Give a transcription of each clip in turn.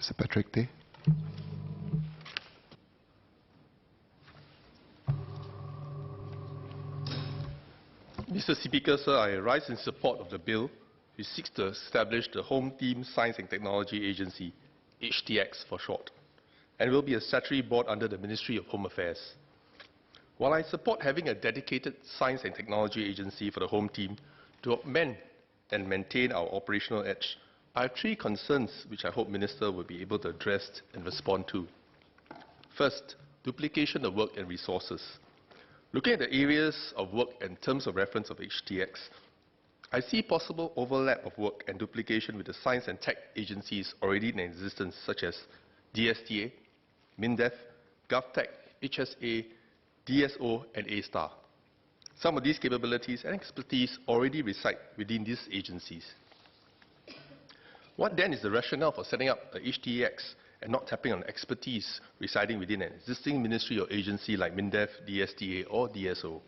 Mr. Patrick Day. Mr. Speaker, sir, I rise in support of the bill which seeks to establish the Home Team Science and Technology Agency, HTX for short, and will be a statutory board under the Ministry of Home Affairs. While I support having a dedicated science and technology agency for the Home Team to augment and maintain our operational edge, I have three concerns which I hope Minister will be able to address and respond to. First, duplication of work and resources. Looking at the areas of work and terms of reference of HTX, I see possible overlap of work and duplication with the science and tech agencies already in existence, such as DSTA, MINDEF, GovTech, HSA, DSO, and A-STAR. Some of these capabilities and expertise already reside within these agencies. What then is the rationale for setting up a HTX and not tapping on expertise residing within an existing ministry or agency like MINDEF, DSTA, or DSO?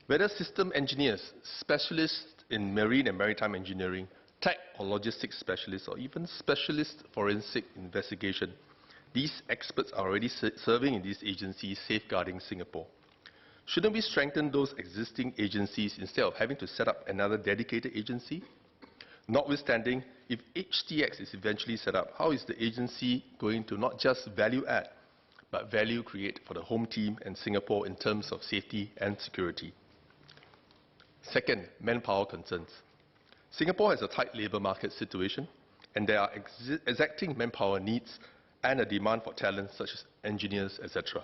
Whether system engineers, specialists in marine and maritime engineering, tech or logistics specialists, or even specialist forensic investigation, these experts are already serving in these agencies safeguarding Singapore. Shouldn't we strengthen those existing agencies instead of having to set up another dedicated agency? Notwithstanding, if HTX is eventually set up, how is the agency going to not just value add, but value create for the Home Team and Singapore in terms of safety and security? Second, manpower concerns. Singapore has a tight labour market situation, and there are exacting manpower needs and a demand for talent such as engineers, etc.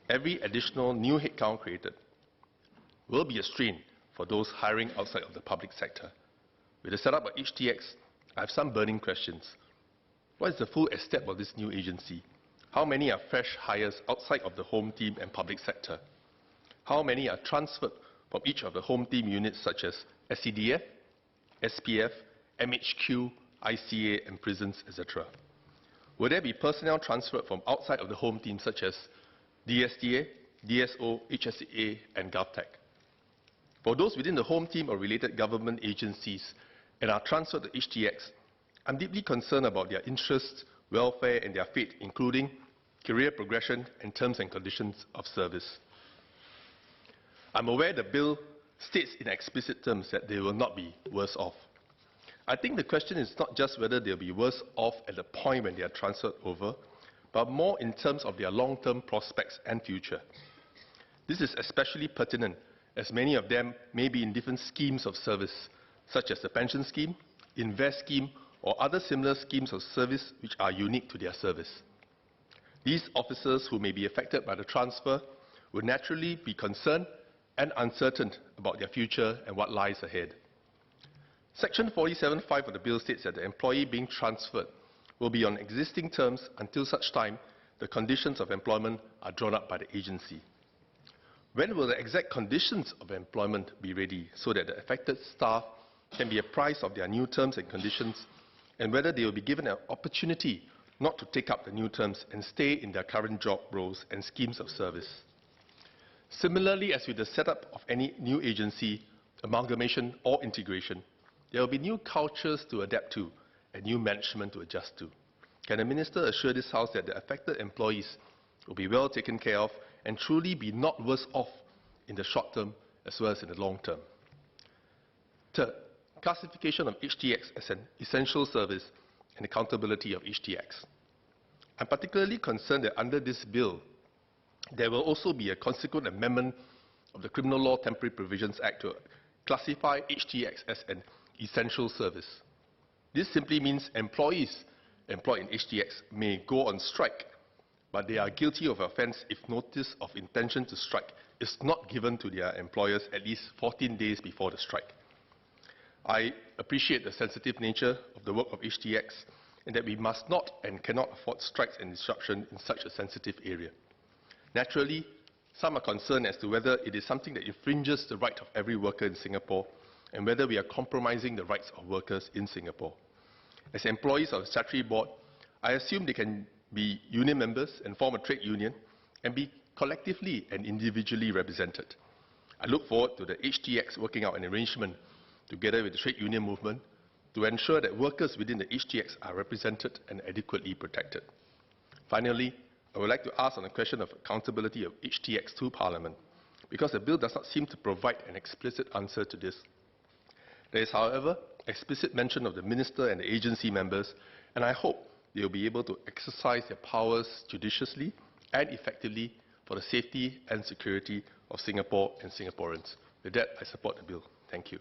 Every additional new headcount created will be a strain for those hiring outside of the public sector. With the setup of HTX, I have some burning questions. What is the full extent of this new agency? How many are fresh hires outside of the Home Team and public sector? How many are transferred from each of the Home Team units such as SCDF, SPF, MHQ, ICA, and prisons, etc.? Will there be personnel transferred from outside of the Home Team such as DSTA, DSO, HSA, and GovTech? For those within the Home Team or related government agencies and are transferred to HTX, I'm deeply concerned about their interests, welfare, and their fate, including career progression and terms and conditions of service. I'm aware the bill states in explicit terms that they will not be worse off. I think the question is not just whether they'll be worse off at the point when they are transferred over, but more in terms of their long-term prospects and future. This is especially pertinent as many of them may be in different schemes of service, such as the pension scheme, invest scheme, or other similar schemes of service which are unique to their service. These officers who may be affected by the transfer will naturally be concerned and uncertain about their future and what lies ahead. Section 47(5) of the bill states that the employee being transferred will be on existing terms until such time the conditions of employment are drawn up by the agency. When will the exact conditions of employment be ready so that the affected staff can be apprised of their new terms and conditions, and whether they will be given an opportunity not to take up the new terms and stay in their current job roles and schemes of service? Similarly, as with the setup of any new agency, amalgamation or integration, there will be new cultures to adapt to and new management to adjust to. Can the Minister assure this House that the affected employees will be well taken care of and truly be not worse off in the short term as well as in the long term? Third, classification of HTX as an essential service and accountability of HTX. I'm particularly concerned that under this bill, there will also be a consequent amendment of the Criminal Law Temporary Provisions Act to classify HTX as an essential service. This simply means employees employed in HTX may go on strike, but they are guilty of offence if notice of intention to strike is not given to their employers at least 14 days before the strike. I appreciate the sensitive nature of the work of HTX and that we must not and cannot afford strikes and disruption in such a sensitive area. Naturally, some are concerned as to whether it is something that infringes the right of every worker in Singapore and whether we are compromising the rights of workers in Singapore. As employees of the statutory board, I assume they can be union members and form a trade union and be collectively and individually represented. I look forward to the HTX working out an arrangement together with the trade union movement to ensure that workers within the HTX are represented and adequately protected. Finally, I would like to ask on the question of accountability of HTX to Parliament, because the bill does not seem to provide an explicit answer to this. There is, however, explicit mention of the Minister and the agency members, and I hope they will be able to exercise their powers judiciously and effectively for the safety and security of Singapore and Singaporeans. With that, I support the bill. Thank you.